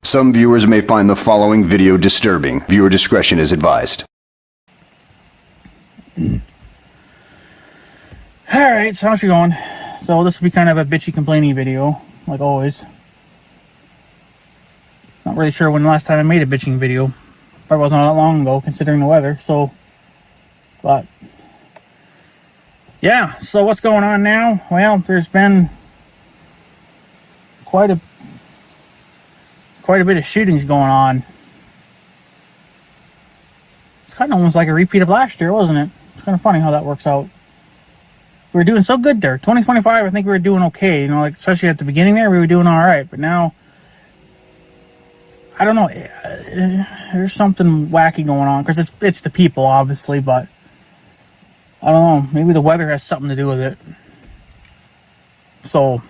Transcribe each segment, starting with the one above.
Some viewers may find the following video disturbing. Viewer discretion is advised. Alright, so how's she going? So this will be kind of a bitchy complaining video, like always. Not really sure when the last time I made a bitching video. Probably wasn't that long ago, considering the weather, so... But... yeah, so what's going on now? Well, there's been... quite a bit of shootings going on. It's kind of almost like a repeat of last year, wasn't it? It's kind of funny how that works out. We were doing so good there. 2025, I think we were doing okay. You know, like especially at the beginning there, we were doing all right. But now, I don't know. There's something wacky going on because it's the people, obviously. But I don't know. Maybe the weather has something to do with it. So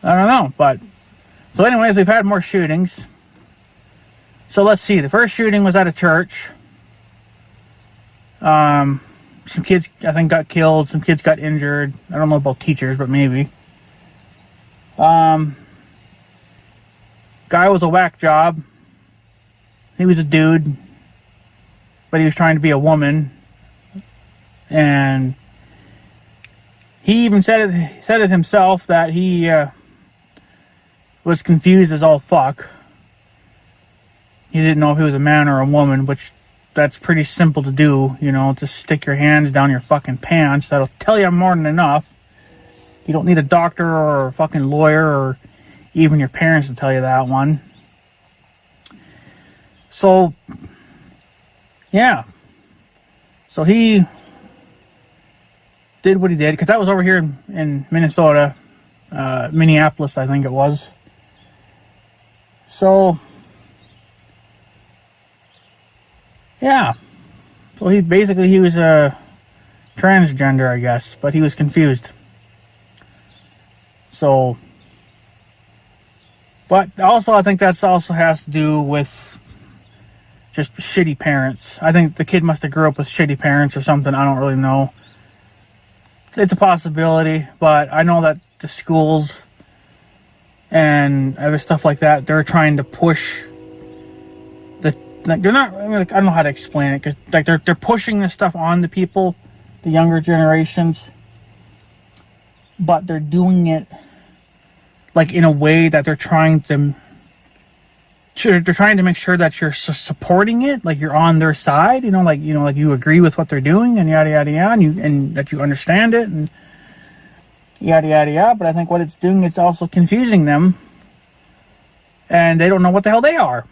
I don't know. But so, anyways, we've had more shootings. So let's see. The first shooting was at a church. Some kids, I think, got killed. Some kids got injured. I don't know about teachers, but maybe. Guy was a whack job. He was a dude, but he was trying to be a woman. And he even said it himself that he was confused as all fuck. He didn't know if he was a man or a woman, which that's pretty simple to do, you know, just stick your hands down your fucking pants. That'll tell you more than enough. You don't need a doctor or a fucking lawyer or even your parents to tell you that one. So, yeah. So he did what he did, because that was over here in Minnesota, Minneapolis, I think it was. So, yeah. So he was a transgender, I guess, but he was confused. So, but also I think that's also has to do with just shitty parents. I think the kid must have grew up with shitty parents or something. I don't really know. It's a possibility, but I know that the schools and other stuff like that, they're trying to push they're not, I don't know how to explain it, because like they're pushing this stuff on the people, the younger generations, but they're doing it like in a way that they're trying to make sure that you're supporting it, like you're on their side, like you agree with what they're doing and yada yada yada, and that you understand it and yada yada yada. But I think what it's doing is also confusing them, and they don't know what the hell they are.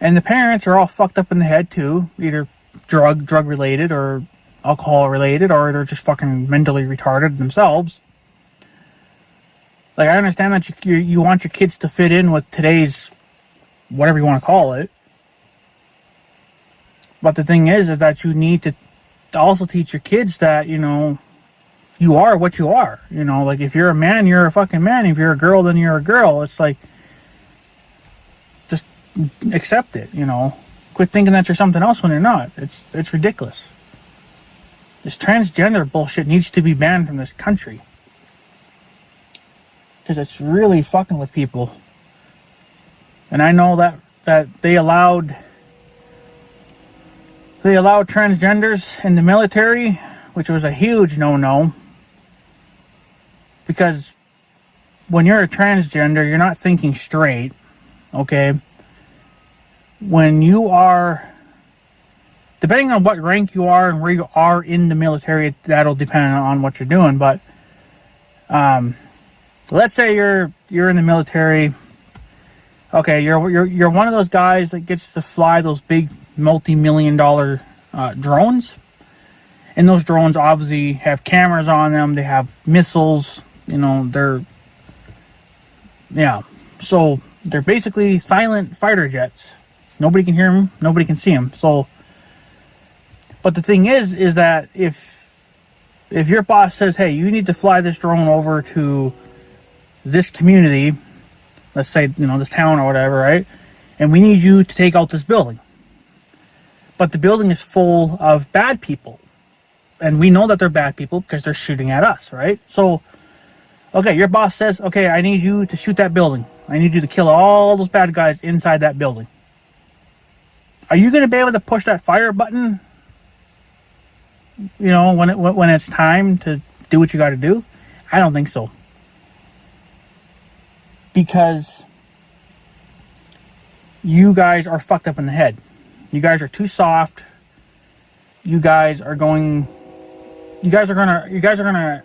And the parents are all fucked up in the head too, either drug related or alcohol related, or they're just fucking mentally retarded themselves. Like, I understand that you want your kids to fit in with today's whatever you want to call it, but the thing is that you need to also teach your kids that you are what you are. Like, if you're a man, you're a fucking man. If you're a girl, then you're a girl. It's like, accept it. Quit thinking that you're something else when you're not. It's ridiculous. This transgender bullshit needs to be banned from this country, because it's really fucking with people. And I know that they allowed transgenders in the military, which was a huge no-no, because when you're a transgender, you're not thinking straight. Okay? When you are, depending on what rank you are and where you are in the military, that'll depend on what you're doing. But let's say you're in the military. Okay, you're one of those guys that gets to fly those big multi-million-dollar drones, and those drones obviously have cameras on them. They have missiles. So they're basically silent fighter jets. Nobody can hear them. Nobody can see them. So, but the thing is that if your boss says, hey, you need to fly this drone over to this community, let's say, this town or whatever, right? And we need you to take out this building. But the building is full of bad people. And we know that they're bad people because they're shooting at us, right? So, okay, your boss says, okay, I need you to shoot that building. I need you to kill all those bad guys inside that building. Are you going to be able to push that fire button, you know, when it's time to do what you got to do? I don't think so. Because you guys are fucked up in the head. You guys are too soft. You guys are gonna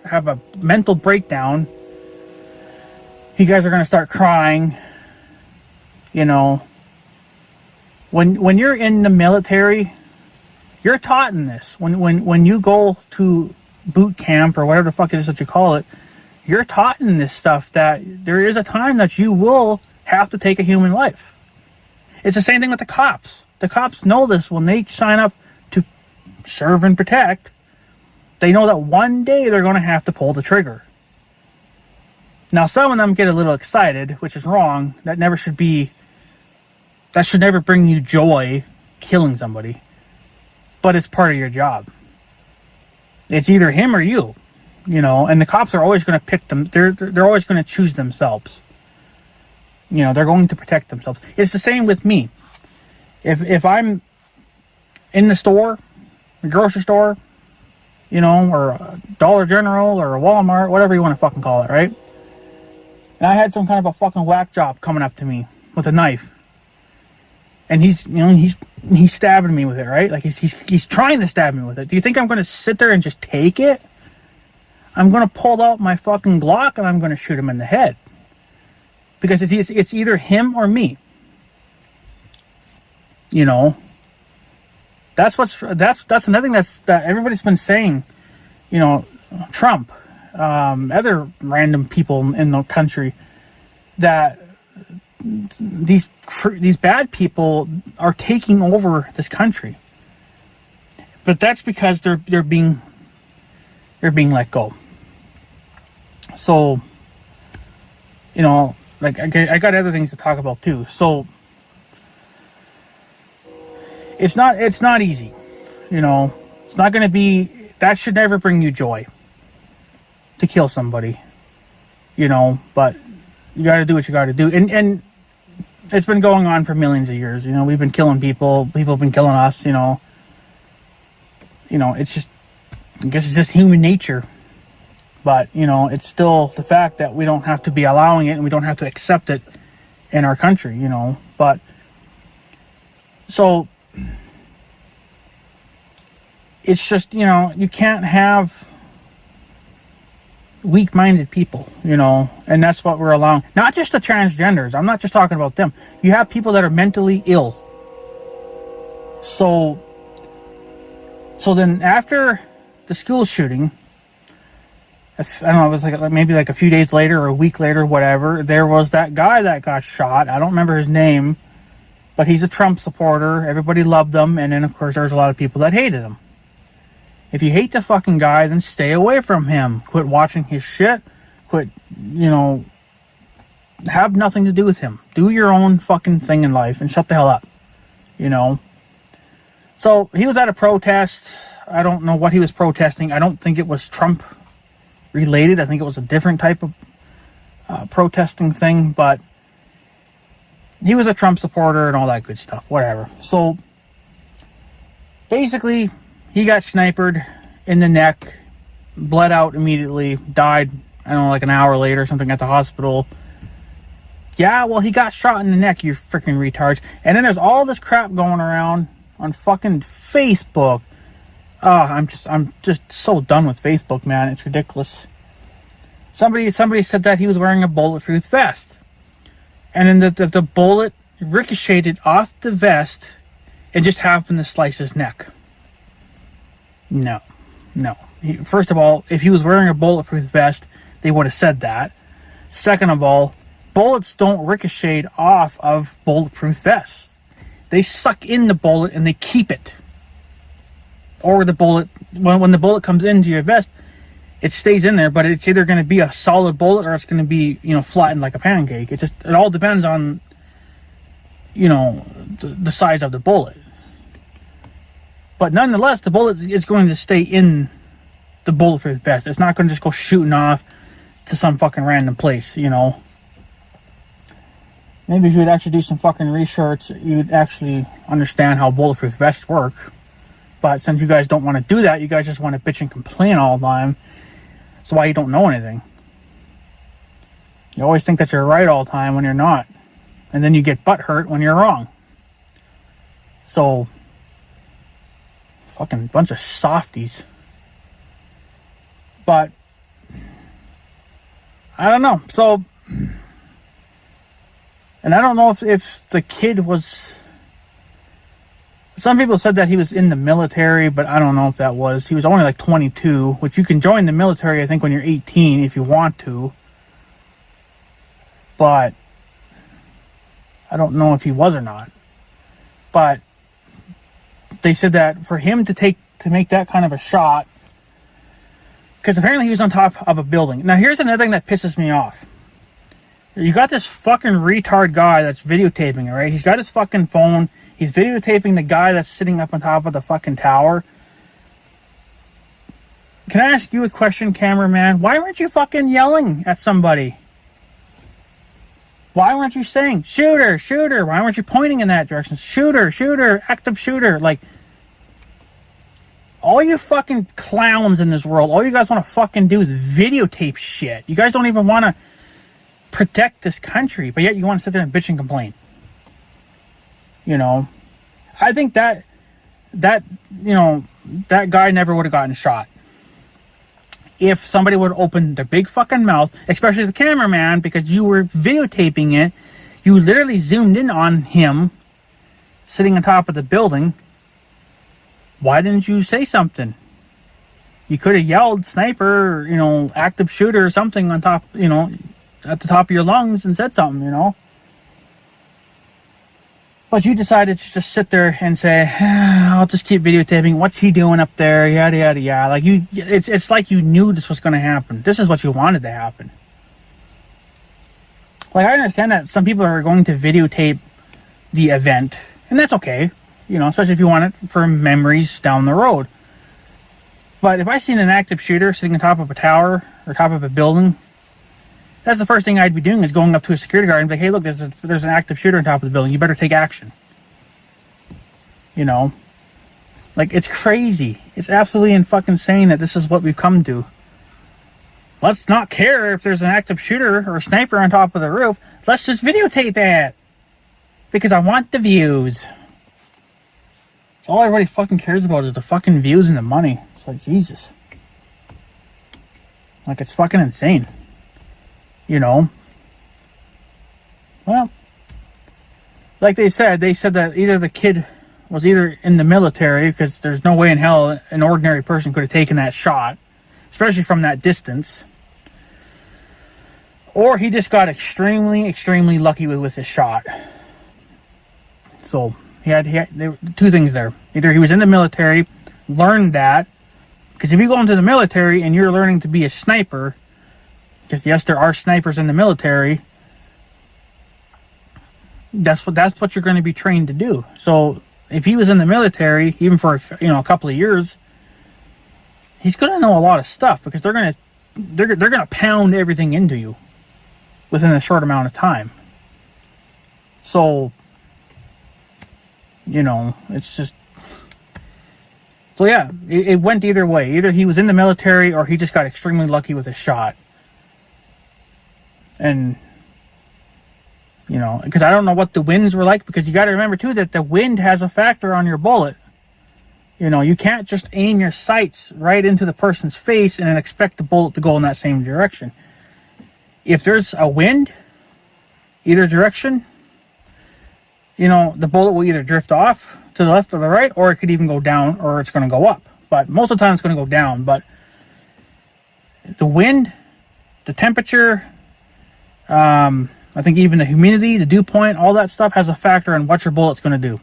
have a mental breakdown. You guys are gonna start crying. You know, when you're in the military, you're taught in this. When you go to boot camp or whatever the fuck it is that you call it, you're taught in this stuff that there is a time that you will have to take a human life. It's the same thing with the cops. The cops know this when they sign up to serve and protect. They know that one day they're going to have to pull the trigger. Now, some of them get a little excited, which is wrong. That should never bring you joy, killing somebody. But it's part of your job. It's either him or you, you know. And the cops are always going to pick them. They're always going to choose themselves. You know, they're going to protect themselves. It's the same with me. If I'm in the store, a grocery store, you know, or a Dollar General or a Walmart, whatever you want to fucking call it, right? And I had some kind of a fucking whack job coming up to me with a knife. And he's stabbing me with it, right? Like he's trying to stab me with it. Do you think I'm going to sit there and just take it? I'm going to pull out my fucking Glock and I'm going to shoot him in the head. Because it's either him or me. You know, that's another thing that everybody's been saying. You know, Trump, other random people in the country, that these bad people are taking over this country. But that's because they're being let go. So, you know, like I got other things to talk about too. So it's not easy, you know. It's not going to be. That should never bring you joy to kill somebody, you know. But you got to do what you got to do, and it's been going on for millions of years. You know, we've been killing people. People have been killing us. You know. It's just, I guess it's just human nature. But, you know, it's still the fact that we don't have to be allowing it and we don't have to accept it in our country, you know. But, so, it's just, you know, you can't have weak-minded people, you know, and that's what we're allowing. Not just the transgenders. I'm not just talking about them. You have people that are mentally ill. So then after the school shooting, I don't know, it was like maybe like a few days later or a week later, whatever, there was that guy that got shot. I don't remember his name, but he's a Trump supporter. Everybody loved him. And then, of course, there's a lot of people that hated him. If you hate the fucking guy, then stay away from him. Quit watching his shit. Quit, you know, have nothing to do with him. Do your own fucking thing in life and shut the hell up, you know. So he was at a protest. I don't know what he was protesting. I don't think it was Trump related. I think it was a different type of protesting thing, but he was a Trump supporter and all that good stuff, whatever. So basically he got sniped in the neck, bled out immediately, died, I don't know, like an hour later or something at the hospital. Yeah, well, he got shot in the neck, you freaking retards. And then there's all this crap going around on fucking Facebook. I'm just so done with Facebook, man. It's ridiculous. Somebody said that he was wearing a bulletproof vest, and then the bullet ricocheted off the vest and just happened to slice his neck. No. First of all, if he was wearing a bulletproof vest, they would have said that. Second of all, bullets don't ricochet off of bulletproof vests. They suck in the bullet and they keep it. Or the bullet, when the bullet comes into your vest, it stays in there, but it's either going to be a solid bullet or it's going to be, you know, flattened like a pancake. It all depends on, you know, the size of the bullet. But nonetheless, the bullet is going to stay in the bulletproof vest. It's not going to just go shooting off to some fucking random place, you know. Maybe if you would actually do some fucking research, you'd actually understand how bulletproof vests work. But since you guys don't want to do that, you guys just want to bitch and complain all the time. That's why you don't know anything. You always think that you're right all the time when you're not. And then you get butthurt when you're wrong. So, fucking bunch of softies. But, I don't know. So, and I don't know if the kid was... Some people said that he was in the military, but I don't know if that was. He was only like 22, which you can join the military, I think, when you're 18 if you want to. But I don't know if he was or not. But they said that for him to make that kind of a shot, because apparently he was on top of a building. Now here's another thing that pisses me off. You got this fucking retard guy that's videotaping it, right? He's got his fucking phone. He's videotaping the guy that's sitting up on top of the fucking tower. Can I ask you a question, cameraman? Why weren't you fucking yelling at somebody? Why weren't you saying, shooter, shooter? Why weren't you pointing in that direction? Shooter, shooter, active shooter. Like, all you fucking clowns in this world, all you guys want to fucking do is videotape shit. You guys don't even want to protect this country, but yet you want to sit there and bitch and complain. You know, I think that guy never would have gotten shot if somebody would have opened their big fucking mouth, especially the cameraman, because you were videotaping it. You literally zoomed in on him sitting on top of the building. Why didn't you say something? You could have yelled sniper, active shooter or something on top, at the top of your lungs and said something, But you decided to just sit there and say, I'll just keep videotaping. What's he doing up there? Yada, yada, yada. Like it's like you knew this was going to happen. This is what you wanted to happen. Like, I understand that some people are going to videotape the event, and that's okay. Especially if you want it for memories down the road. But if I seen an active shooter sitting on top of a tower or top of a building, that's the first thing I'd be doing, is going up to a security guard and be like, hey, look, there's an active shooter on top of the building. You better take action. Like, it's crazy. It's absolutely fucking insane that this is what we've come to. Let's not care if there's an active shooter or a sniper on top of the roof. Let's just videotape it. Because I want the views. So all everybody fucking cares about is the fucking views and the money. It's like, Jesus. Like, it's fucking insane. Well, like they said that either the kid was either in the military, because there's no way in hell an ordinary person could have taken that shot, especially from that distance, or he just got extremely, extremely lucky with his shot. So there were two things there. Either he was in the military, learned that, because if you go into the military and you're learning to be a sniper, because yes, there are snipers in the military. That's what you're going to be trained to do. So if he was in the military, even for a couple of years, he's going to know a lot of stuff, because they're going to pound everything into you within a short amount of time. So it's just. So yeah, it went either way. Either he was in the military or he just got extremely lucky with a shot. And, because I don't know what the winds were like, because you got to remember, too, that the wind has a factor on your bullet. You can't just aim your sights right into the person's face and then expect the bullet to go in that same direction. If there's a wind, either direction, the bullet will either drift off to the left or the right, or it could even go down, or it's going to go up. But most of the time it's going to go down. But the wind, the temperature, I think even the humidity, the dew point, all that stuff has a factor in what your bullet's going to do.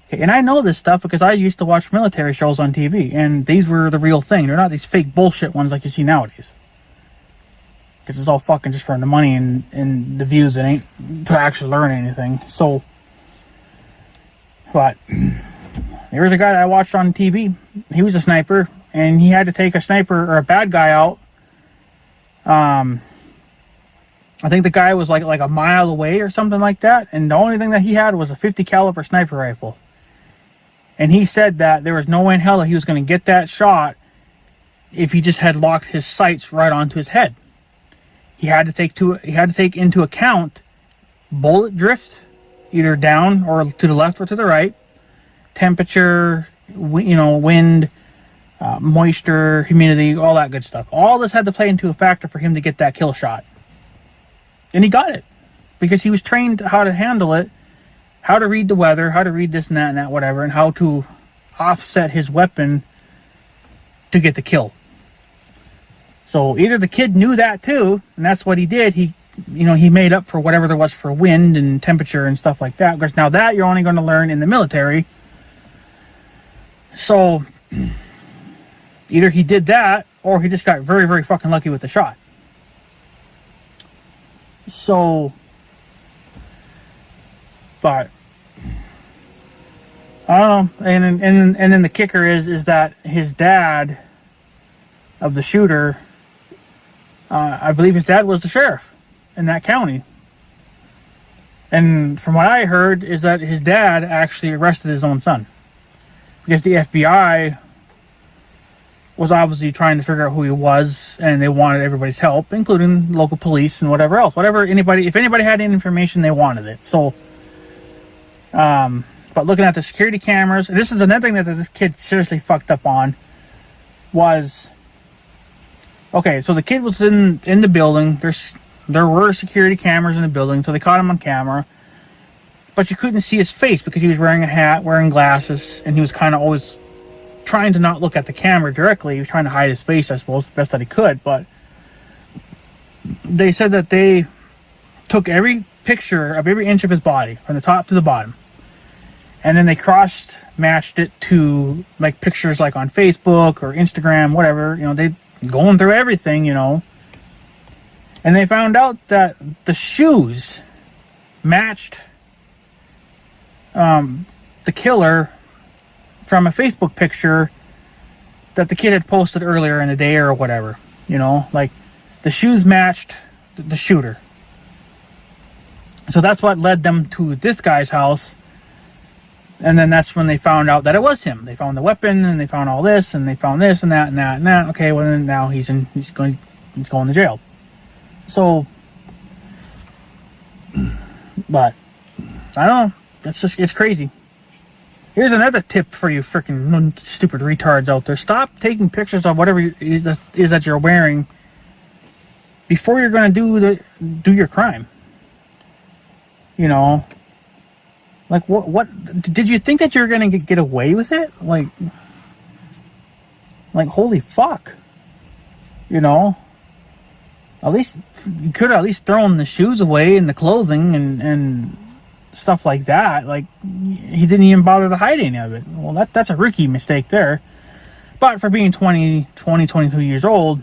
Okay, and I know this stuff because I used to watch military shows on TV, and these were the real thing. They're not these fake bullshit ones like you see nowadays. Because it's all fucking just for the money and the views. It ain't to actually learn anything. So, but there was a guy that I watched on TV. He was a sniper, and he had to take a sniper or a bad guy out. I think the guy was like a mile away or something like that, and the only thing that he had was a 50 caliber sniper rifle. And he said that there was no way in hell that he was going to get that shot if he just had locked his sights right onto his head. He had to take into account bullet drift, either down or to the left or to the right, temperature, wind, moisture, humidity, all that good stuff. All this had to play into a factor for him to get that kill shot. And he got it because he was trained how to handle it, how to read the weather, how to read this and that, whatever, and how to offset his weapon to get the kill. So either the kid knew that too, and that's what he did. He made up for whatever there was for wind and temperature and stuff like that. Because now that you're only going to learn in the military. So either he did that, or he just got very, very fucking lucky with the shot. So, but I don't know. And then the kicker is that his dad of the shooter, I believe his dad was the sheriff in that county. And from what I heard is that his dad actually arrested his own son. Because the FBI was obviously trying to figure out who he was, and they wanted everybody's help, including local police and whatever else. If anybody had any information, they wanted it. So, but looking at the security cameras, and this is another thing that this kid seriously fucked up on, was, okay, so the kid was in the building. There were security cameras in the building, so they caught him on camera. But you couldn't see his face because he was wearing a hat, wearing glasses, and he was kind of always trying to not look at the camera directly. He was trying to hide his face, I suppose, the best that he could. But they said that they took every picture of every inch of his body, from the top to the bottom. And then they matched it to like pictures like on Facebook or Instagram, whatever. They going through everything, And they found out that the shoes matched the killer from a Facebook picture that the kid had posted earlier in the day or whatever. Like the shoes matched the shooter. So that's what led them to this guy's house. And then that's when they found out that it was him. They found the weapon, and they found all this, and they found this and that and that and that. Okay, well then now he's going to jail. So, but I don't know. It's crazy. Here's another tip for you freaking stupid retards out there. Stop taking pictures of whatever it is that you're wearing before you're going to do your crime. Like what did you think that you were going to get away with it? Like holy fuck. At least you could have at least thrown the shoes away and the clothing and stuff like that. Like, he didn't even bother to hide any of it. Well, that's a rookie mistake there. But for being 22 years old,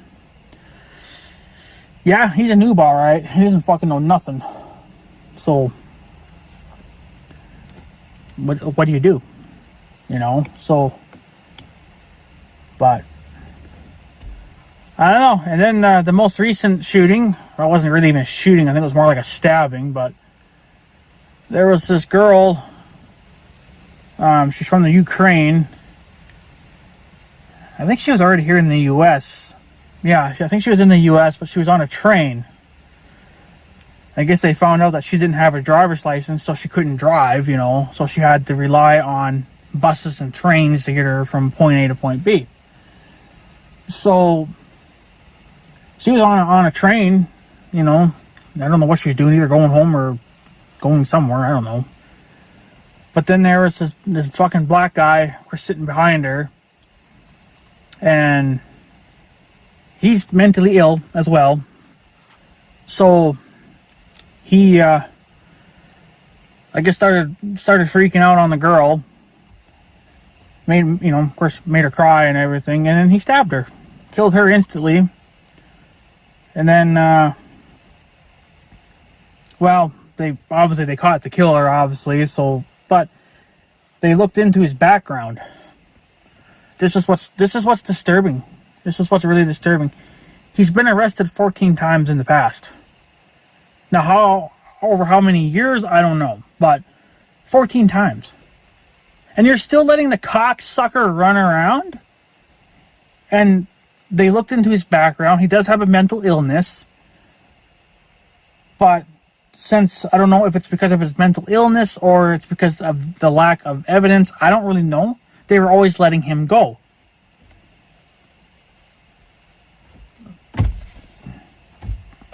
yeah, he's a noob, all right. He doesn't fucking know nothing. So, what do you do? So, but I don't know. And then the most recent shooting, or it wasn't really even a shooting, I think it was more like a stabbing, but there was this girl, she's from the Ukraine. I think she was already here in the U.S. Yeah, I think she was in the U.S., but she was on a train. I guess they found out that she didn't have a driver's license, so she couldn't drive, so she had to rely on buses and trains to get her from point A to point B. So she was on a train, I don't know what she was doing, either going home or going somewhere, I don't know. But then there was this fucking black guy sitting behind her, and he's mentally ill as well. So he, I guess started freaking out on the girl. Of course, made her cry and everything, and then he stabbed her, killed her instantly. And then, they caught the killer, obviously. So, but they looked into his background. This is what's disturbing. This is what's really disturbing. He's been arrested 14 times in the past. Now, over how many years, I don't know. But 14 times. And you're still letting the cocksucker run around? And they looked into his background. He does have a mental illness. But since, I don't know if it's because of his mental illness or it's because of the lack of evidence, I don't really know. They were always letting him go.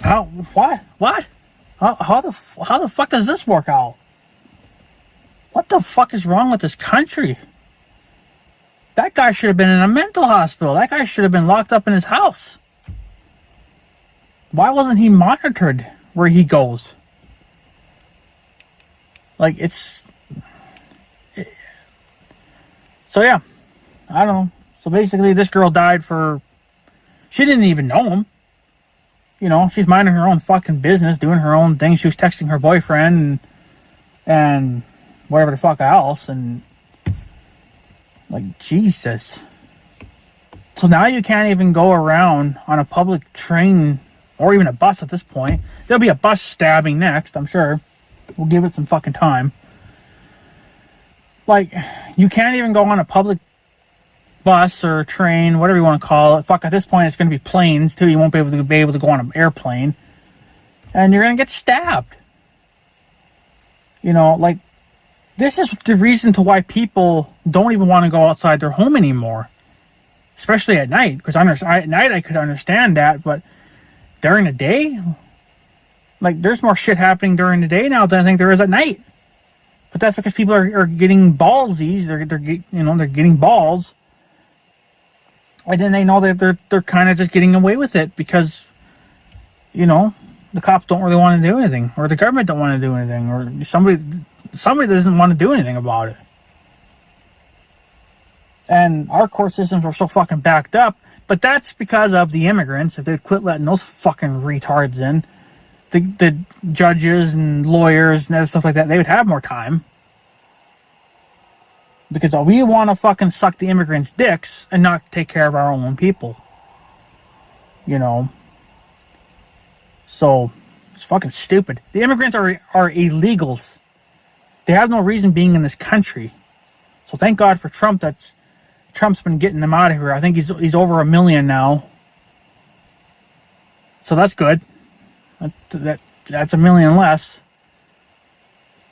How? What? What? How the fuck does this work out? What the fuck is wrong with this country? That guy should have been in a mental hospital. That guy should have been locked up in his house. Why wasn't he monitored where he goes? Like, so yeah, I don't know. So basically, this girl died she didn't even know him. You know, she's minding her own fucking business, doing her own thing. She was texting her boyfriend and whatever the fuck else, and like, Jesus. So now you can't even go around on a public train or even a bus at this point. There'll be a bus stabbing next, I'm sure. We'll give it some fucking time. Like, you can't even go on a public bus or train, whatever you want to call it. Fuck, at this point it's going to be planes too. You won't be able to go on an airplane. And you're going to get stabbed. You know, like, this is the reason to why people don't even want to go outside their home anymore. Especially at night. Because at night I could understand that, but during the day, like, there's more shit happening during the day now than I think there is at night. But that's because people are getting ballsies. They're getting balls. And then they know that they're kind of just getting away with it because, you know, the cops don't really want to do anything, or the government don't want to do anything, or somebody doesn't want to do anything about it. And our court systems are so fucking backed up, but that's because of the immigrants. If they'd quit letting those fucking retards in, the judges and lawyers and stuff like that, they would have more time. Because we want to fucking suck the immigrants' dicks and not take care of our own people. You know. So, it's fucking stupid. The immigrants are illegals. They have no reason being in this country. So thank God for Trump. Trump's been getting them out of here. I think he's over 1 million now. So that's good. That's 1 million less.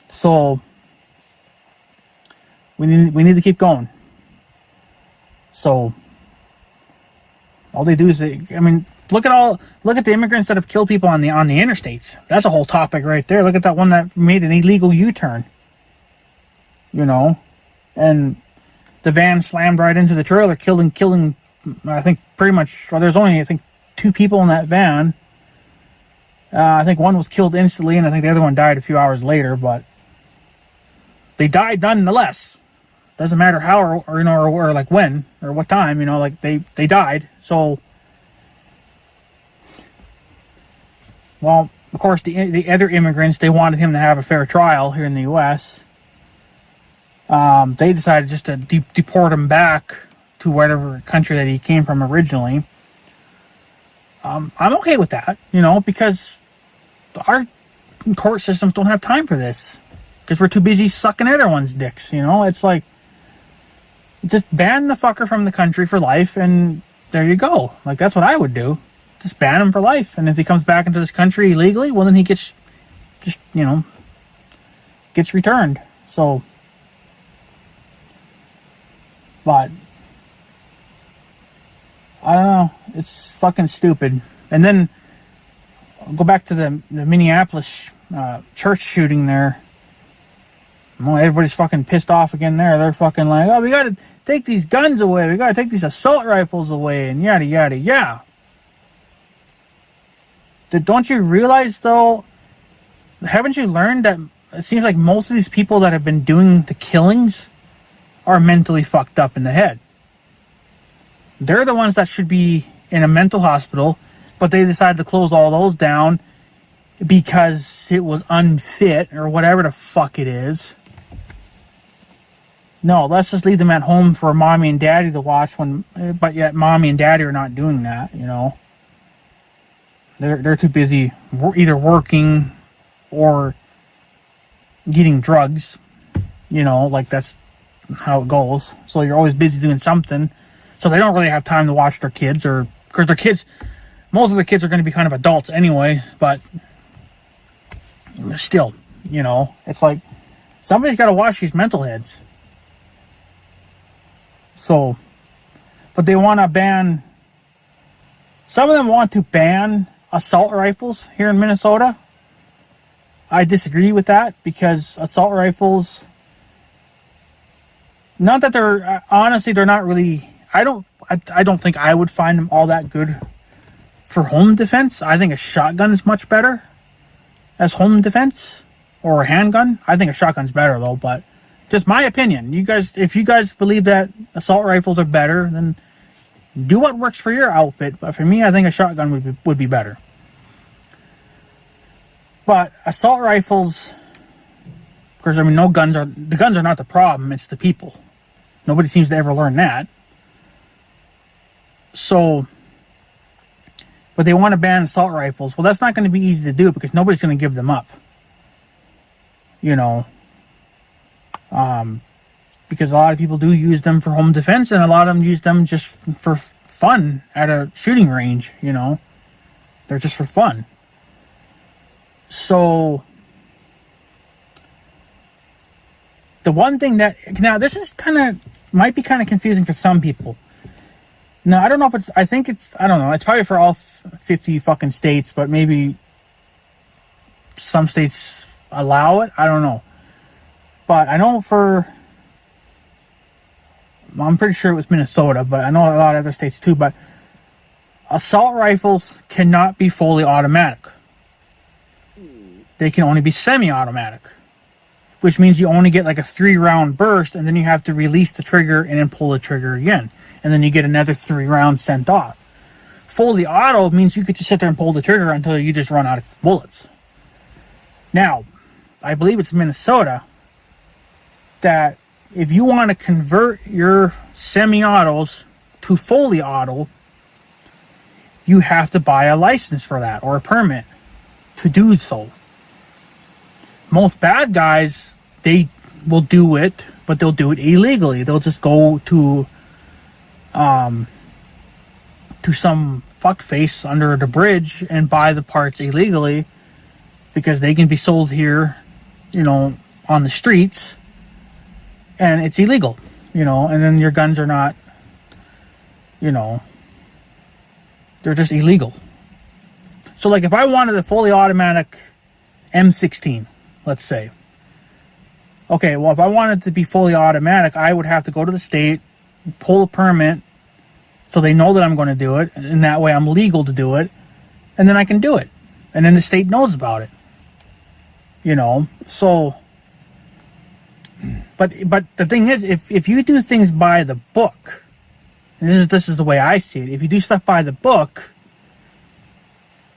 So we need to keep going. So all they do is look at the immigrants that have killed people on the interstates. That's a whole topic right there. Look at that one that made an illegal U-turn. You know, and the van slammed right into the trailer, killing. I think pretty much. Well, there's only 2 people in that van. I think one was killed instantly, and I think the other one died a few hours later. But they died nonetheless. Doesn't matter how or like when or what time. You know, like they died. So, well, of course, the other immigrants, they wanted him to have a fair trial here in the U.S. They decided just to deport him back to whatever country that he came from originally. I'm okay with that, you know, because our court systems don't have time for this. Because we're too busy sucking everyone's dicks, you know? It's like, just ban the fucker from the country for life, and there you go. Like, that's what I would do. Just ban him for life. And if he comes back into this country illegally, well, then he gets returned. So, but I don't know. It's fucking stupid. And then I'll go back to the Minneapolis church shooting there. Well, everybody's fucking pissed off again there. They're fucking like, oh, we gotta take these guns away. We gotta take these assault rifles away, and yada, yada, yeah. Don't you realize, though, haven't you learned that it seems like most of these people that have been doing the killings are mentally fucked up in the head? They're the ones that should be in a mental hospital, but they decided to close all those down because it was unfit or whatever the fuck it is. No, let's just leave them at home for mommy and daddy to watch but yet mommy and daddy are not doing that, you know. They're too busy either working or getting drugs. You know, like that's how it goes. So you're always busy doing something. So they don't really have time to watch their kids, or because their kids, most of the kids are going to be kind of adults anyway, but still, you know, it's like somebody's got to watch these mental heads. So, but they want to ban, some of them want to ban assault rifles here in Minnesota. I disagree with that, because assault rifles, not that they're, honestly, they're not really, I don't think I would find them all that good for home defense. I think a shotgun is much better as home defense, or a handgun. I think a shotgun's better though, but just my opinion. You guys, if you guys believe that assault rifles are better, then do what works for your outfit. But for me, I think a shotgun would be better. But assault rifles, because I mean, the guns are not the problem. It's the people. Nobody seems to ever learn that. So, but they want to ban assault rifles. Well, that's not going to be easy to do, because nobody's going to give them up. You know, because a lot of people do use them for home defense, and a lot of them use them just for fun at a shooting range. You know, they're just for fun. So, the one thing that, now this is might be kind of confusing for some people. Now, I don't know if it's, I don't know, it's probably for all 50 fucking states, but maybe some states allow it. I don't know. But I know I'm pretty sure it was Minnesota, but I know a lot of other states too, but assault rifles cannot be fully automatic. They can only be semi-automatic, which means you only get like a 3-round burst, and then you have to release the trigger and then pull the trigger again. And then you get another 3 rounds sent off. Fully auto means you could just sit there and pull the trigger until you just run out of bullets. Now, I believe it's Minnesota that if you want to convert your semi-autos to fully auto, you have to buy a license for that, or a permit to do so. Most bad guys, they will do it, but they'll do it illegally. They'll just go to some fuckface under the bridge and buy the parts illegally, because they can be sold here, you know, on the streets, and it's illegal, you know, and then your guns are not, you know, they're just illegal. So like if I wanted a fully automatic M16, let's say, okay, well, if I wanted to be fully automatic, I would have to go to the state, pull a permit, so they know that I'm going to do it, and that way I'm legal to do it, and then I can do it, and then the state knows about it, you know. So, but the thing is, if you do things by the book, and this is the way I see it, if you do stuff by the book,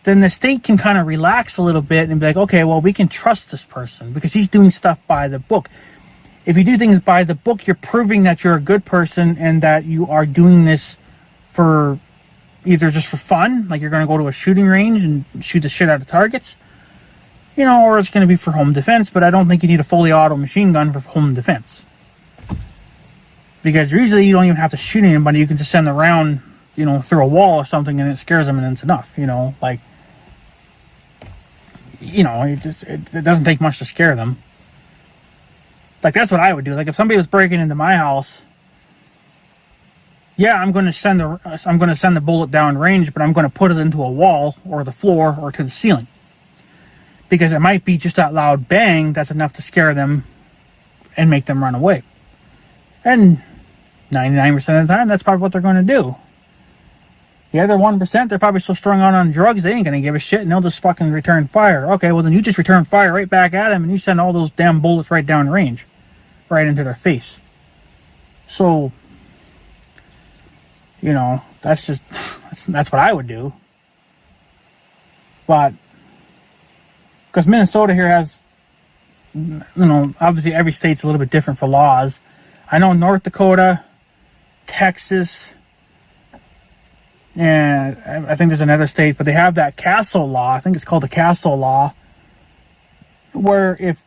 then the state can kind of relax a little bit and be like, okay, well, we can trust this person because he's doing stuff by the book. If you do things by the book, you're proving that you're a good person and that you are doing this for either just for fun, like you're going to go to a shooting range and shoot the shit out of targets, you know, or it's going to be for home defense. But I don't think you need a fully auto machine gun for home defense, because usually you don't even have to shoot anybody. You can just send the round, you know, through a wall or something, and it scares them, and it's enough, you know, like, you know, it doesn't take much to scare them. Like, that's what I would do. Like, if somebody was breaking into my house, yeah, I'm going to send the bullet down range, but I'm going to put it into a wall or the floor or to the ceiling, because it might be just that loud bang that's enough to scare them and make them run away. And 99% of the time, that's probably what they're going to do. The other 1%, they're probably so strung out on drugs, they ain't going to give a shit, and they'll just fucking return fire. Okay, well, then you just return fire right back at them, and you send all those damn bullets right down range, right into their face. So, you know, that's what I would do. But, because Minnesota here has, you know, obviously every state's a little bit different for laws. I know North Dakota, Texas, and I think there's another state, but they have that castle law. I think it's called the castle law, where if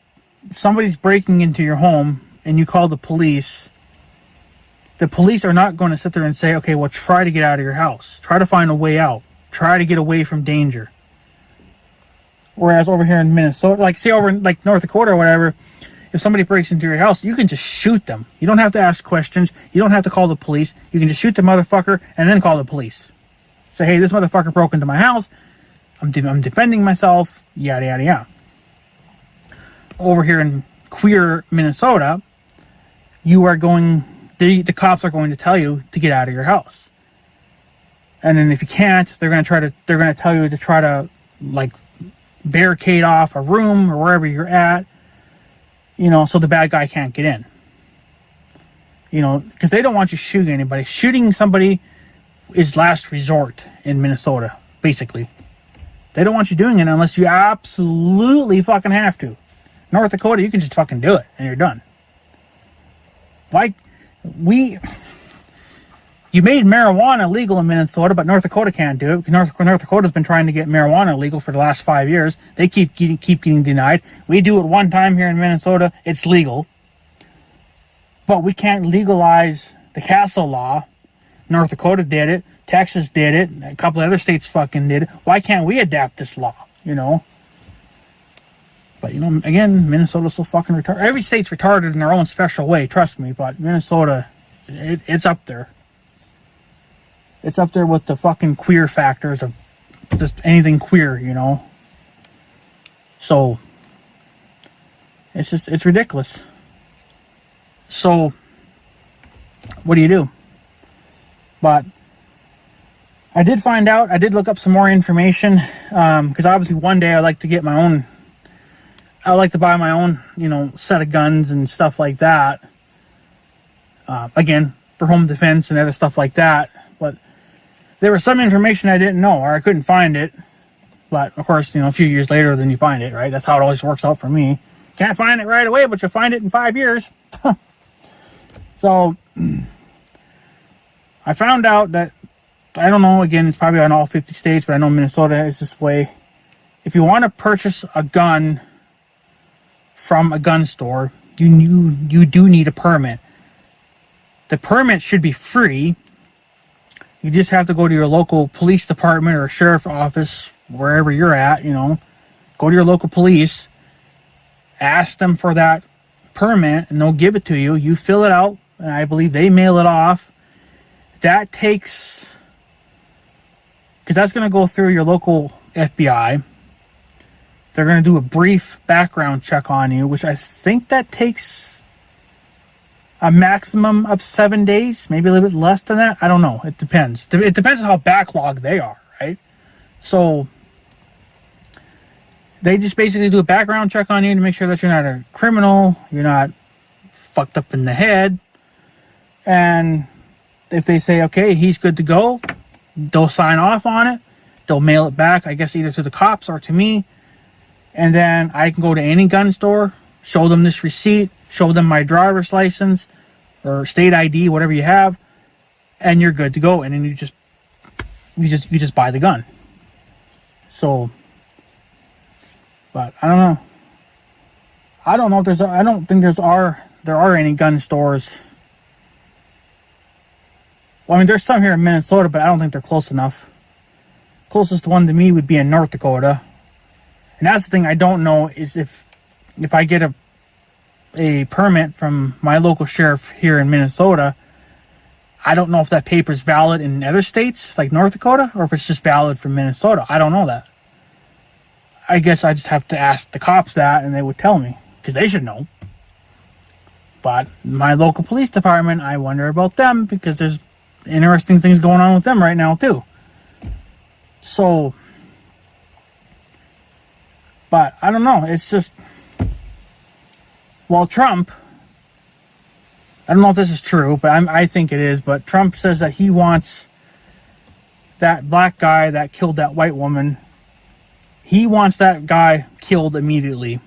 somebody's breaking into your home and you call the police are not going to sit there and say, okay, well, try to get out of your house. Try to find a way out. Try to get away from danger. Whereas over here in Minnesota, like say over in like North Dakota or whatever, if somebody breaks into your house, you can just shoot them. You don't have to ask questions. You don't have to call the police. You can just shoot the motherfucker and then call the police. Say, hey, this motherfucker broke into my house. I'm defending myself, yada, yada, yada. Over here in queer Minnesota, the cops are going to tell you to get out of your house. And then if you can't, they're going to tell you to try to like barricade off a room or wherever you're at, so the bad guy can't get in. Because they don't want you shooting anybody. Shooting somebody is last resort in Minnesota, basically. They don't want you doing it unless you absolutely fucking have to. North Dakota, you can just fucking do it and you're done. You made marijuana legal in Minnesota, but North Dakota can't do it because North Dakota's been trying to get marijuana legal for the last 5 years. They keep getting denied. We do it one time here in Minnesota, it's legal. But we can't legalize the castle law. North Dakota did it. Texas did it. A couple of other states fucking did it. Why can't we adapt this law, But, again, Minnesota's so fucking retarded. Every state's retarded in their own special way, trust me. But Minnesota, it's up there. It's up there with the fucking queer factors of just anything queer, So, it's ridiculous. So, what do you do? But I did find out, I did look up some more information, because obviously one day I like to buy my own, set of guns and stuff like that. Again, for home defense and other stuff like that. But there was some information I didn't know, or I couldn't find it. But, of course, a few years later, then you find it, right? That's how it always works out for me. Can't find it right away, but you'll find it in 5 years. So, I found out that, I don't know, again, it's probably on all 50 states, but I know Minnesota is this way. If you want to purchase a gun from a gun store, you do need a permit. The permit should be free. You just have to go to your local police department or sheriff's office, wherever you're at, Go to your local police, ask them for that permit, and they'll give it to you. You fill it out, and I believe they mail it off. That takes... because that's going to go through your local FBI. They're going to do a brief background check on you, which I think that takes a maximum of 7 days, maybe a little bit less than that. I don't know. It depends. It depends on how backlogged they are, right? So they just basically do a background check on you to make sure that you're not a criminal, you're not fucked up in the head. And if they say, okay, he's good to go, they'll sign off on it. They'll mail it back, I guess, either to the cops or to me. And then I can go to any gun store, show them this receipt, show them my driver's license or state ID, whatever you have, and you're good to go. And then you just buy the gun. So, but I don't know. I don't know if I don't think there are any gun stores. Well, I mean, there's some here in Minnesota, but I don't think they're close enough. Closest one to me would be in North Dakota. And that's the thing I don't know is if I get a permit from my local sheriff here in Minnesota, I don't know if that paper's valid in other states like North Dakota or if it's just valid for Minnesota. I don't know that. I guess I just have to ask the cops that and they would tell me because they should know. But my local police department, I wonder about them because there's interesting things going on with them right now too. So, but I don't know. It's just, well, Trump, I don't know if this is true, but I think it is. But Trump says that he wants that black guy that killed that white woman. He wants that guy killed immediately.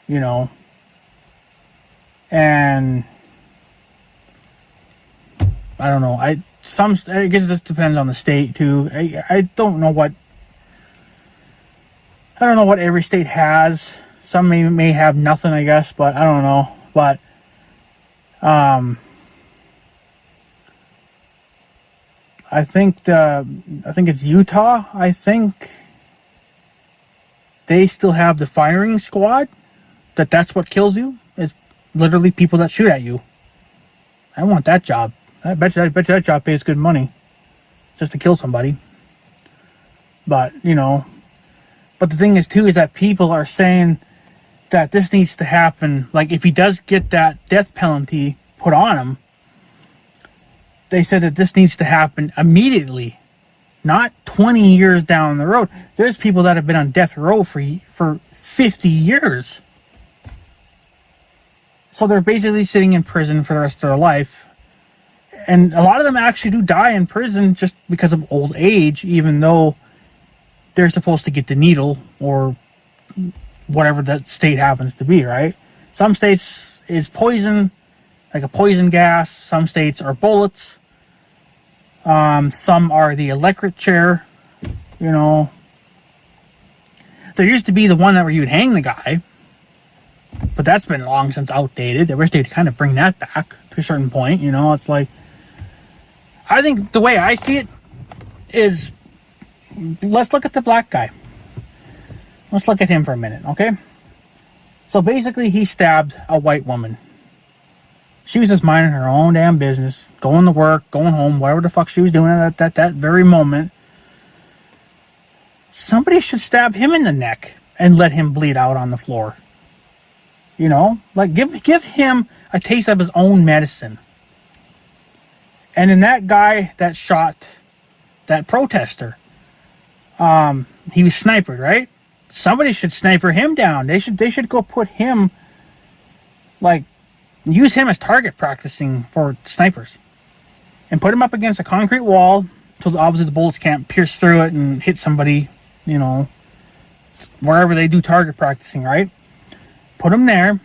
You know. And I don't know. I guess this depends on the state too. I don't know what. I don't know what every state has. Some may have nothing, I guess, but I don't know. But I think it's Utah. I think they still have the firing squad. That's what kills you. Is literally people that shoot at you. I want that job. I bet you that job pays good money just to kill somebody. But but the thing is too is that people are saying that this needs to happen. Like if he does get that death penalty put on him, they said that this needs to happen immediately, not 20 years down the road. There's people that have been on death row for 50 years. So they're basically sitting in prison for the rest of their life. And a lot of them actually do die in prison just because of old age, even though they're supposed to get the needle or whatever that state happens to be, right? Some states is poison, like a poison gas. Some states are bullets. Some are the electric chair. There used to be the one that where you would hang the guy, but that's been long since outdated. I wish they'd kind of bring that back to a certain point. It's like, I think the way I see it is, let's look at the black guy. Let's look at him for a minute, okay? So basically, he stabbed a white woman. She was just minding her own damn business, going to work, going home, whatever the fuck she was doing at that very moment. Somebody should stab him in the neck and let him bleed out on the floor. Like give him a taste of his own medicine. And then that guy that shot that protester, he was sniped, right? Somebody should sniper him down. They should go put him, like, use him as target practicing for snipers. And put him up against a concrete wall so obviously the bullets can't pierce through it and hit somebody, wherever they do target practicing, right? Put him there.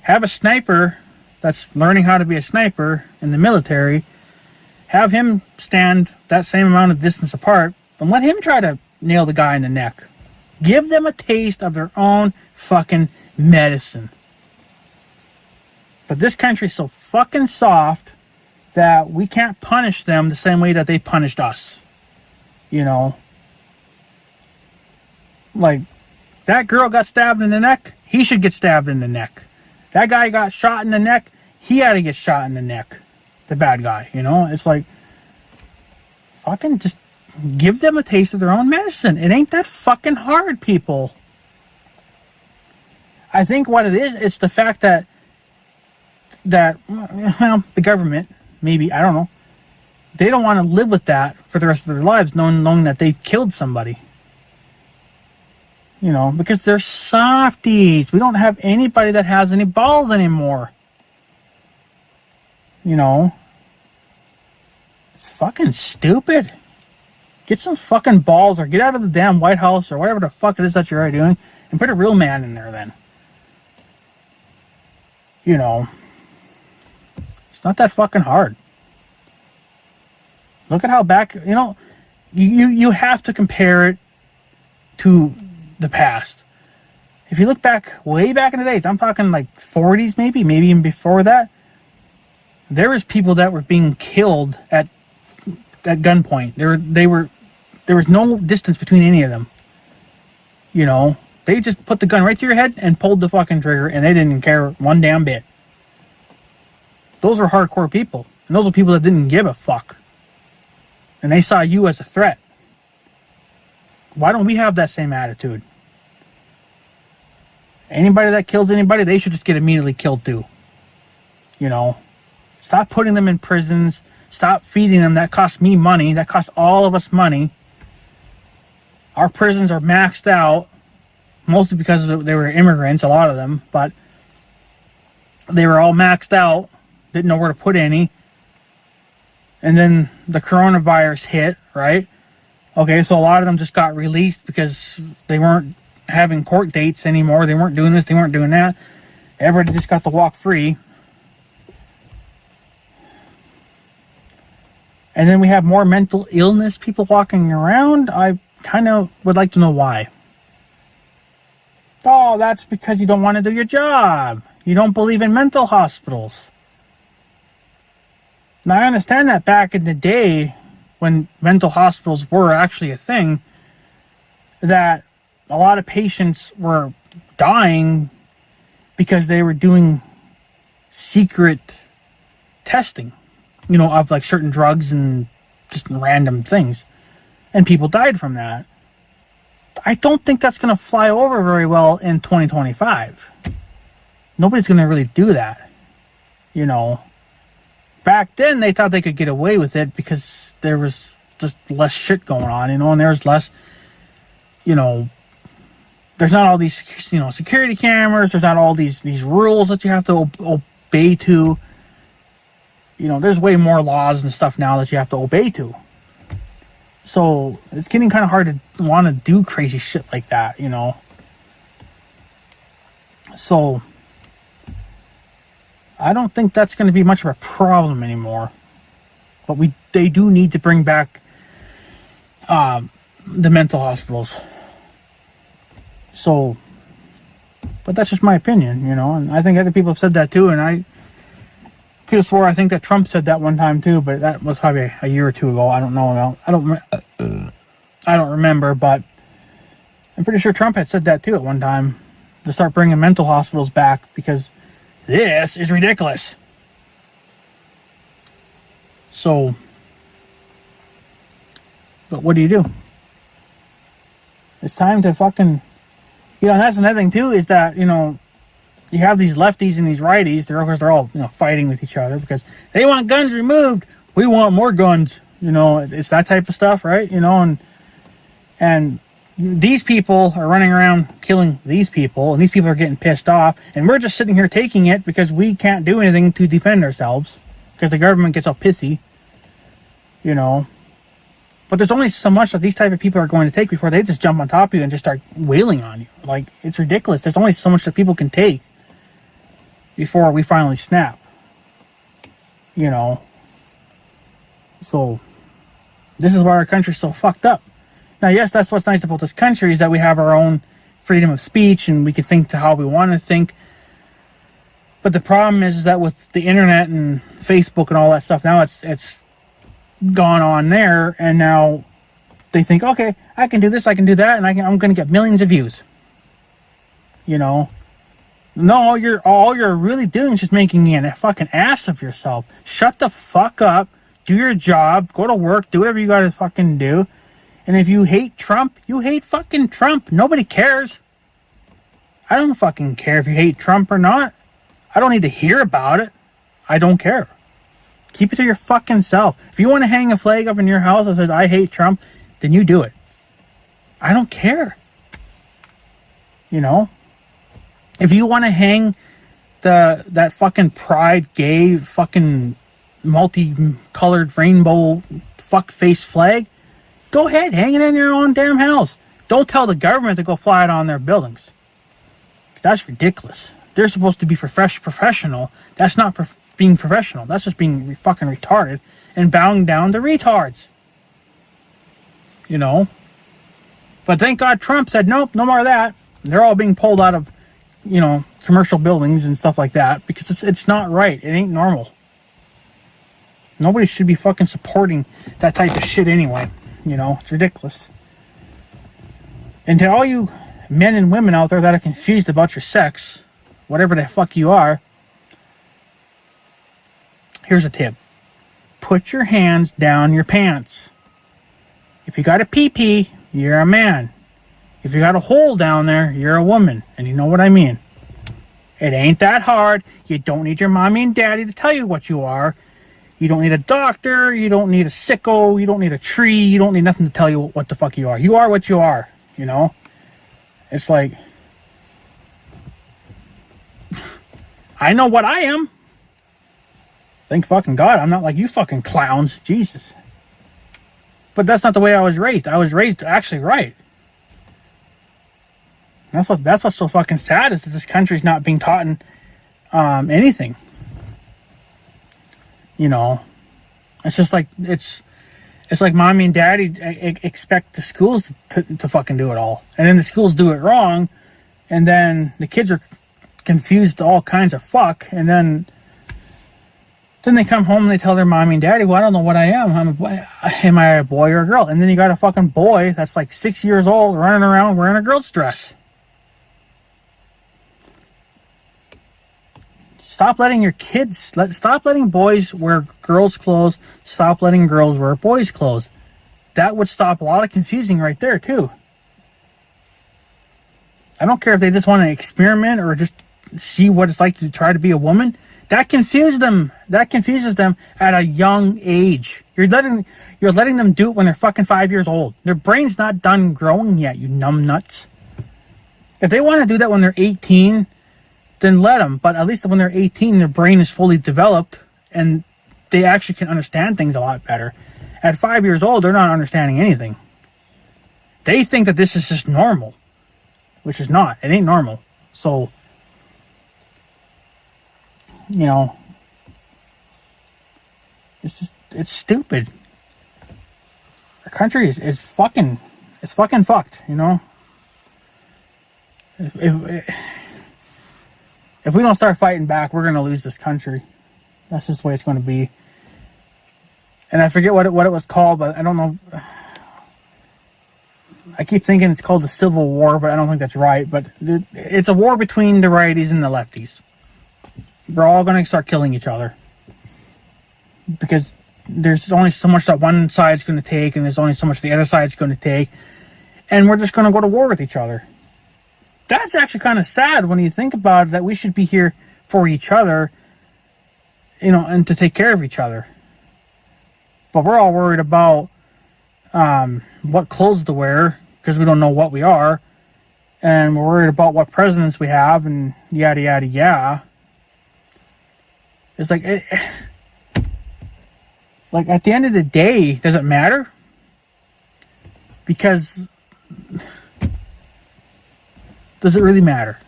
Have a sniper that's learning how to be a sniper in the military. Have him stand that same amount of distance apart and let him try to nail the guy in the neck. Give them a taste of their own fucking medicine. But this country's so fucking soft that we can't punish them the same way that they punished us. Like, that girl got stabbed in the neck, he should get stabbed in the neck. That guy got shot in the neck, he had to get shot in the neck. The bad guy, It's like, fucking just give them a taste of their own medicine. It ain't that fucking hard, people. I think what it is, it's the fact that the government, maybe, I don't know, they don't want to live with that for the rest of their lives, knowing that they killed somebody. Because they're softies. We don't have anybody that has any balls anymore. It's fucking stupid. Get some fucking balls or get out of the damn White House or whatever the fuck it is that you're already doing and put a real man in there then. It's not that fucking hard. Look at how back, you have to compare it to the past. If you look back, way back in the days, I'm talking like 40s maybe even before that, there was people that were being killed at gunpoint. There was no distance between any of them. They just put the gun right to your head and pulled the fucking trigger, and they didn't care one damn bit. Those were hardcore people, and those were people that didn't give a fuck. And they saw you as a threat. Why don't we have that same attitude? Anybody that kills anybody, they should just get immediately killed too. Stop putting them in prisons. Stop feeding them. That costs me money. That costs all of us money. Our prisons are maxed out, mostly because they were immigrants, a lot of them, but they were all maxed out, didn't know where to put any. And then the coronavirus hit, right? Okay, so a lot of them just got released because they weren't having court dates anymore. They weren't doing this, they weren't doing that. Everybody just got to walk free. And then we have more mental illness people walking around. I kind of would like to know why. Oh, that's because you don't want to do your job. You don't believe in mental hospitals. Now, I understand that back in the day when mental hospitals were actually a thing, that a lot of patients were dying because they were doing secret testing, of like certain drugs and just random things. And people died from that. I don't think that's going to fly over very well in 2025. Nobody's going to really do that. Back then they thought they could get away with it because there was just less shit going on, and there was less, there's not all these, security cameras. There's not all these rules that you have to obey to. There's way more laws and stuff now that you have to obey to. So it's getting kind of hard to want to do crazy shit like that, So I don't think that's going to be much of a problem anymore. But they do need to bring back the mental hospitals. So, but that's just my opinion, and I think other people have said that too, and I could have swore I think that Trump said that one time too, but that was probably a year or two ago. I don't know. I don't remember, but I'm pretty sure Trump had said that too at one time, to start bringing mental hospitals back because this is ridiculous. So, but what do? It's time to fucking, and that's another thing too, is that, you have these lefties and these righties. They're all fighting with each other because they want guns removed. We want more guns. It's that type of stuff, right? And these people are running around killing these people, and these people are getting pissed off, and we're just sitting here taking it because we can't do anything to defend ourselves because the government gets all pissy. But there's only so much that these type of people are going to take before they just jump on top of you and just start wailing on you. Like, it's ridiculous. There's only so much that people can take before we finally snap. So this is why our country's so fucked up. Now, yes, that's what's nice about this country, is that we have our own freedom of speech and we can think to how we want to think. But the problem is that with the internet and Facebook and all that stuff, now it's gone on there, and now they think, okay, I can do this, I can do that, and I'm going to get millions of views. No, all you're really doing is just making a fucking ass of yourself. Shut the fuck up, do your job, go to work, do whatever you gotta fucking do. And if you hate Trump, you hate fucking Trump. Nobody cares. I don't fucking care if you hate Trump or not. I don't need to hear about it. I don't care. Keep it to your fucking self. If you want to hang a flag up in your house that says, I hate Trump, then you do it. I don't care. If you want to hang that fucking pride, gay, fucking multicolored rainbow fuckface flag, go ahead, hang it in your own damn house. Don't tell the government to go fly it on their buildings. That's ridiculous. They're supposed to be professional. That's not being professional. That's just being fucking retarded and bowing down to retards. But thank God Trump said, nope, no more of that. They're all being pulled out of, commercial buildings and stuff like that because it's not right. It ain't normal. Nobody should be fucking supporting that type of shit anyway. It's ridiculous. And to all you men and women out there that are confused about your sex, whatever the fuck you are, here's a tip. Put your hands down your pants. If you got a pee-pee, you're a man. If you got a hole down there, you're a woman. And you know what I mean. It ain't that hard. You don't need your mommy and daddy to tell you what you are. You don't need a doctor. You don't need a sicko. You don't need a tree. You don't need nothing to tell you what the fuck you are. You are what you are, It's like, I know what I am. Thank fucking God I'm not like you fucking clowns. Jesus. But that's not the way I was raised. I was raised actually right. That's what's so fucking sad, is that this country's not being taught in anything. It's just like it's like mommy and daddy expect the schools to fucking do it all, and then the schools do it wrong, And then the kids are confused to all kinds of fuck. And then they come home and they tell their mommy and daddy, well, I don't know what I am. Am I a boy or a girl? And then you got a fucking boy that's like 6 years old running around wearing a girl's dress. Stop letting your kids, stop letting boys wear girls' clothes. Stop letting girls wear boys' clothes. That would stop a lot of confusing right there, too. I don't care if they just want to experiment or just see what it's like to try to be a woman. That confuses them. That confuses them at a young age. You're letting them do it when they're fucking 5 years old. Their brain's not done growing yet, you numbnuts. If they want to do that when they're 18, then let them. But at least when they're 18, their brain is fully developed and they actually can understand things a lot better. At 5 years old, they're not understanding anything. They think that this is just normal, which is not. It ain't normal. So, you know, it's stupid. Our country is fucking fucked, you know. If we don't start fighting back, we're gonna lose this country. That's just the way it's gonna be. And I forget what it was called, but I don't know. I keep thinking it's called the Civil War, but I don't think that's right. But it's a war between the righties and the lefties. We're all going to start killing each other. Because there's only so much that one side's going to take, and there's only so much the other side's going to take. And we're just going to go to war with each other. That's actually kind of sad when you think about it, that we should be here for each other, you know, and to take care of each other. But we're all worried about what clothes to wear because we don't know what we are. And we're worried about what presidents we have and yada, yada, yada. It's like at the end of the day, does it matter? Because does it really matter?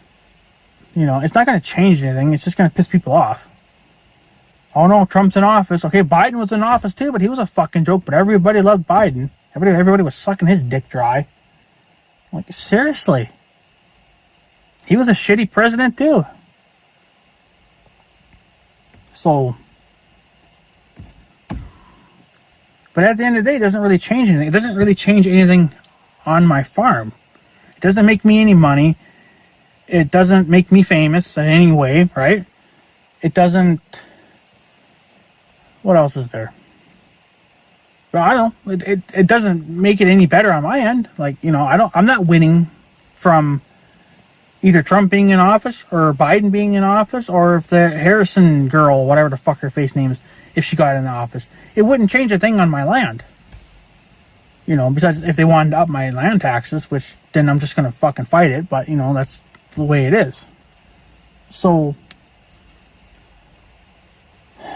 You know, it's not going to change anything. It's just going to piss people off. Oh no, Trump's in office. Okay, Biden was in office too, but he was a fucking joke. But everybody loved Biden. Everybody was sucking his dick dry. Like, seriously. He was a shitty president too. So, but at the end of the day, it doesn't really change anything. It doesn't really change anything on my farm. It doesn't make me any money. It doesn't make me famous in any way, right? It doesn't... What else is there? Well, I don't know. It doesn't make it any better on my end. Like, you know, I'm not winning from either Trump being in office or Biden being in office, or if the Harrison girl, whatever the fuck her face name is, if she got in the office. It wouldn't change a thing on my land. You know, besides if they wanted to up my land taxes, which then I'm just going to fucking fight it. But, you know, that's the way it is. So,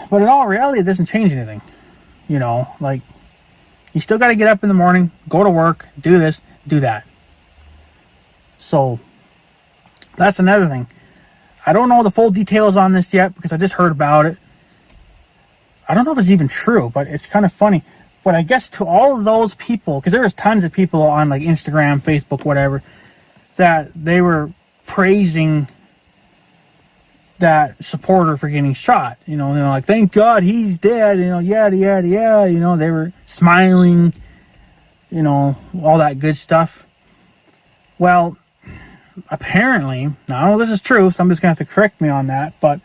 but in all reality, it doesn't change anything. You know, like, you still got to get up in the morning, go to work, do this, do that. So, that's another thing. I don't know the full details on this yet because I just heard about it. I don't know if it's even true, but it's kind of funny. But I guess to all of those people, because there was tons of people on like Instagram, Facebook, whatever, that they were praising that supporter for getting shot. You know, they're like, thank God he's dead, you know, yada, yada, yada. You know, they were smiling, you know, all that good stuff. Well, apparently, now I don't know if this is true, somebody's going to have to correct me on that, but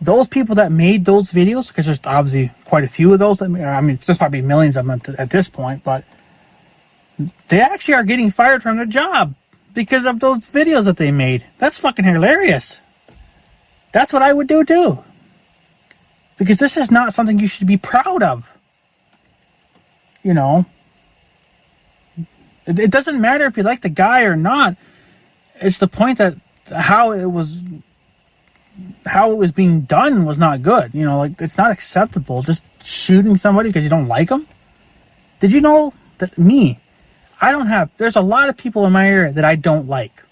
those people that made those videos, because there's obviously quite a few of those, I mean, there's probably millions of them at this point, but they actually are getting fired from their job because of those videos that they made. That's fucking hilarious. That's what I would do too. Because this is not something you should be proud of. You know, it doesn't matter if you like the guy or not. It's the point that how it was being done was not good. You know, like, it's not acceptable just shooting somebody because you don't like them. Did you know that there's a lot of people in my area that I don't like.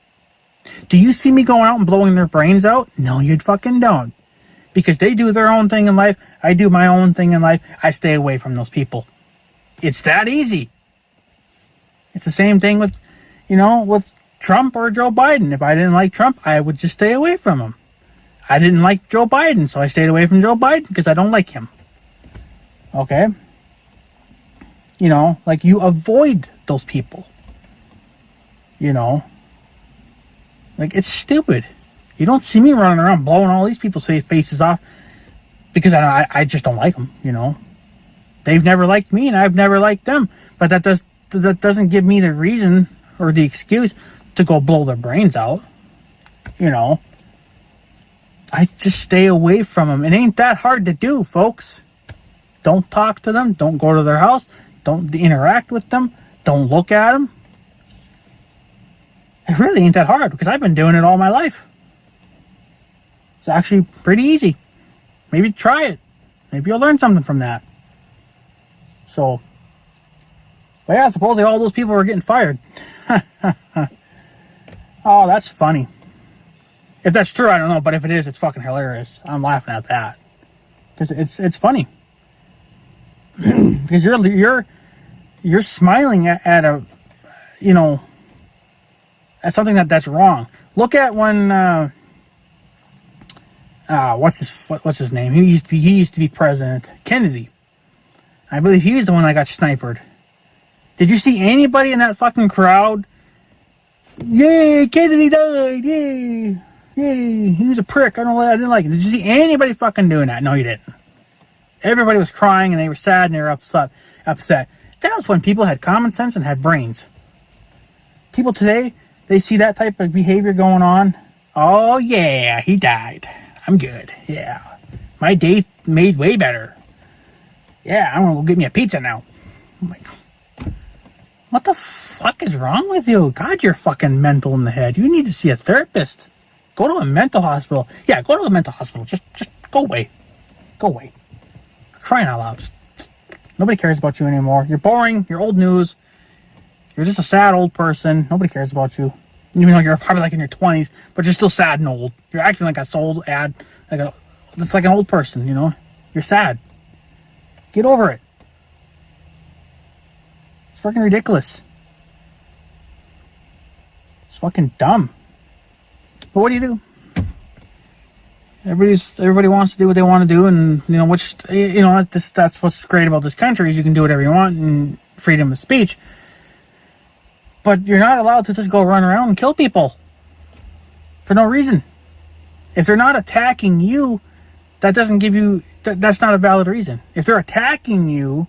Do you see me going out and blowing their brains out? No, you fucking don't. Because they do their own thing in life. I do my own thing in life. I stay away from those people. It's that easy. It's the same thing with, you know, with Trump or Joe Biden. If I didn't like Trump, I would just stay away from him. I didn't like Joe Biden, so I stayed away from Joe Biden because I don't like him. Okay? You know, like, you avoid those people. You know? Like, it's stupid. You don't see me running around blowing all these people's faces off because I just don't like them, you know? They've never liked me and I've never liked them. But that doesn't give me the reason or the excuse to go blow their brains out. You know? I just stay away from them. It ain't that hard to do, folks. Don't talk to them. Don't go to their house. Don't interact with them. Don't look at them. It really ain't that hard because I've been doing it all my life. It's actually pretty easy. Maybe try it. Maybe you'll learn something from that. So, but yeah, supposedly all those people were getting fired. Oh, that's funny. If that's true, I don't know. But if it is, it's fucking hilarious. I'm laughing at that because it's funny. Because you're smiling at a, you know, at something that's wrong. Look at when what's his name? He used to be president. Kennedy. I believe he was the one that got sniped. Did you see anybody in that fucking crowd? Yay, Kennedy died! Yay, yay! He was a prick. I didn't like it. Did you see anybody fucking doing that? No, you didn't. Everybody was crying and they were sad and they were upset. That was when people had common sense and had brains. People today, they see that type of behavior going on. Oh yeah, he died. I'm good. Yeah. My day made way better. Yeah, I'm gonna go get me a pizza now. I'm like, what the fuck is wrong with you? God, you're fucking mental in the head. You need to see a therapist. Go to a mental hospital. Yeah, go to a mental hospital. Just go away. Go away. Crying out loud. Nobody cares about you anymore. You're boring. You're old news. You're just a sad old person. Nobody cares about you. Even though you're probably like in your 20s, but you're still sad and old. You're acting like it's like an old person, you know? You're sad. Get over it. It's fucking ridiculous. It's fucking dumb. But what do you do? Everybody wants to do what they want to do, and you know that's what's great about this country is you can do whatever you want and freedom of speech. But you're not allowed to just go run around and kill people for no reason. If they're not attacking you, that doesn't give you that's not a valid reason. If they're attacking you,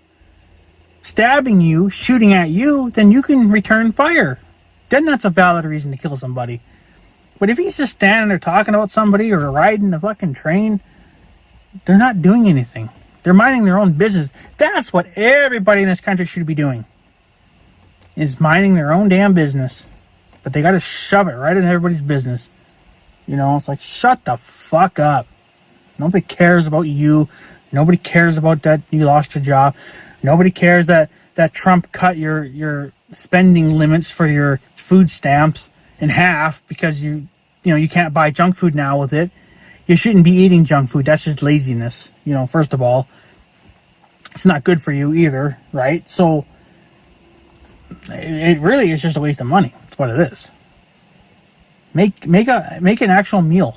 stabbing you, shooting at you, then you can return fire. Then that's a valid reason to kill somebody. But if he's just standing there talking about somebody or riding a fucking train, they're not doing anything. They're minding their own business. That's what everybody in this country should be doing. Is minding their own damn business. But they gotta shove it right in everybody's business. You know, it's like, shut the fuck up. Nobody cares about you. Nobody cares about that you lost your job. Nobody cares that Trump cut your spending limits for your food stamps in half because you can't buy junk food now with it. You shouldn't be eating junk food. That's just laziness. You know, first of all, it's not good for you either, right? So it really is just a waste of money. That's what it is. Make an actual meal.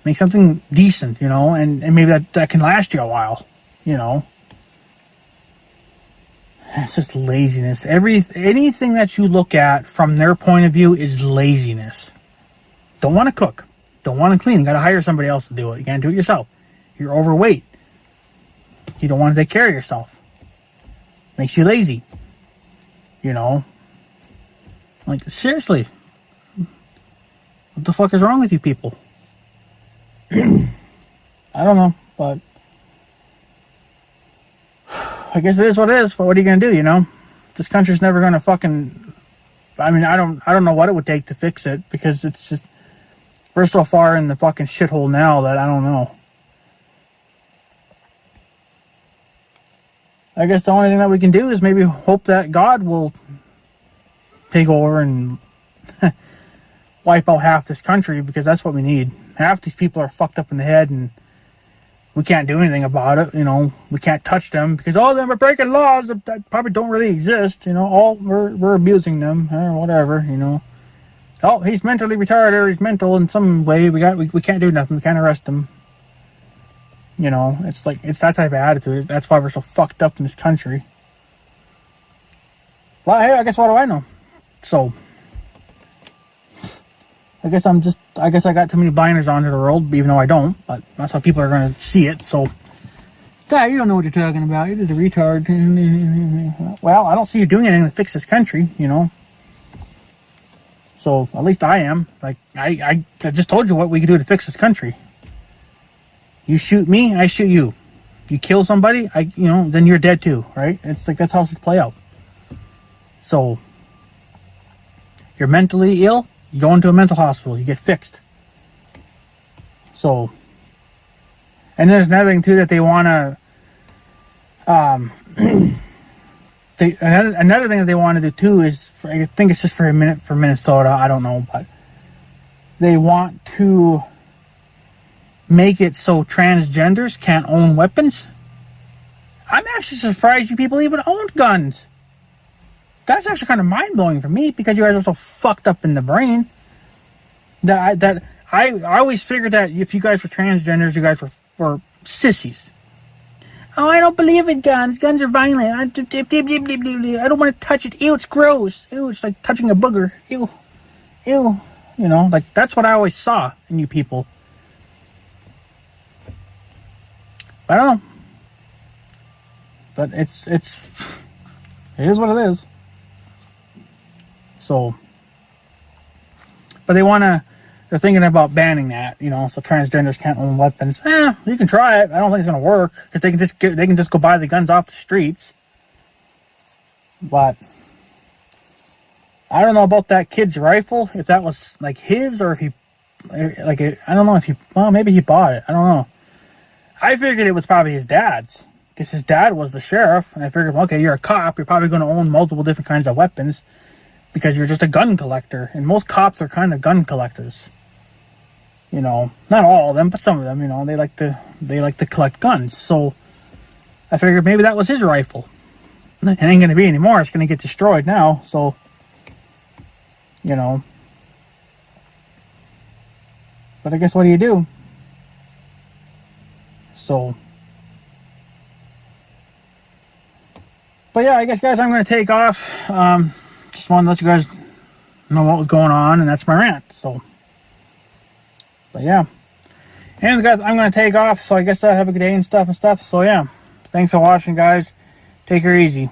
Make something decent, you know, and maybe that can last you a while, you know. It's just laziness. Anything that you look at from their point of view is laziness. Don't want to cook. Don't want to clean. You got to hire somebody else to do it. You can't do it yourself. You're overweight. You don't want to take care of yourself. Makes you lazy. You know? Like, seriously. What the fuck is wrong with you people? I don't know, but I guess it is what it is. But what are you gonna do? You know, this country's never gonna fucking. I mean, I don't know what it would take to fix it because it's just we're so far in the fucking shithole now that I don't know. I guess the only thing that we can do is maybe hope that God will take over and wipe out half this country because that's what we need. Half these people are fucked up in the head and we can't do anything about it. You know, we can't touch them because all of them are breaking laws that probably don't really exist. You know, we're abusing them or whatever, you know. oh, he's mentally retarded, or he's mental in some way. We can't do nothing. We can't arrest him. You know, it's like, it's that type of attitude. That's why we're so fucked up in this country. Well, hey, I guess what do I know? So, I guess I got too many blinders onto the world, even though I don't. But that's how people are going to see it. So, Dad, you don't know what you're talking about. You're just a retard. Well, I don't see you doing anything to fix this country, you know. So, at least I am. Like, I just told you what we could do to fix this country. You shoot me, I shoot you. You kill somebody, then you're dead too, right? It's like, that's how it should play out. So, you're mentally ill, you go into a mental hospital, you get fixed. So, and there's another thing too that they want to, another thing that they want to do too is, I think it's just for a minute for Minnesota, I don't know, but they want to make it so transgenders can't own weapons. I'm actually surprised you people even own guns. That's actually kind of mind-blowing for me, because you guys are so fucked up in the brain. That I always figured that if you guys were transgenders, you guys were sissies. Oh, I don't believe in guns. Guns are violent. I don't want to touch it. Ew, it's gross. Ew, it's like touching a booger. Ew. Ew. You know, like, that's what I always saw in you people. I don't know. But it is what it is. So, but they're thinking about banning that, so transgenders can't own weapons. You can try it. I don't think it's going to work, because they can just go buy the guns off the streets. But I don't know about that kid's rifle, if that was like his, or if he, like, I don't know if maybe he bought it. I don't know. I figured it was probably his dad's, because his dad was the sheriff, and I figured, okay, you're a cop, you're probably going to own multiple different kinds of weapons, because you're just a gun collector, and most cops are kind of gun collectors. Not all of them, but some of them. They like to collect guns. So I figured maybe that was his rifle. It ain't going to be anymore. It's going to get destroyed now. So, but I guess what do you do? So, but yeah, I guess, guys, I'm going to take off. Just wanted to let you guys know what was going on, and that's my rant. So, but yeah. And guys, I'm going to take off, so I guess I have a good day and stuff. So yeah, thanks for watching, guys. Take her easy.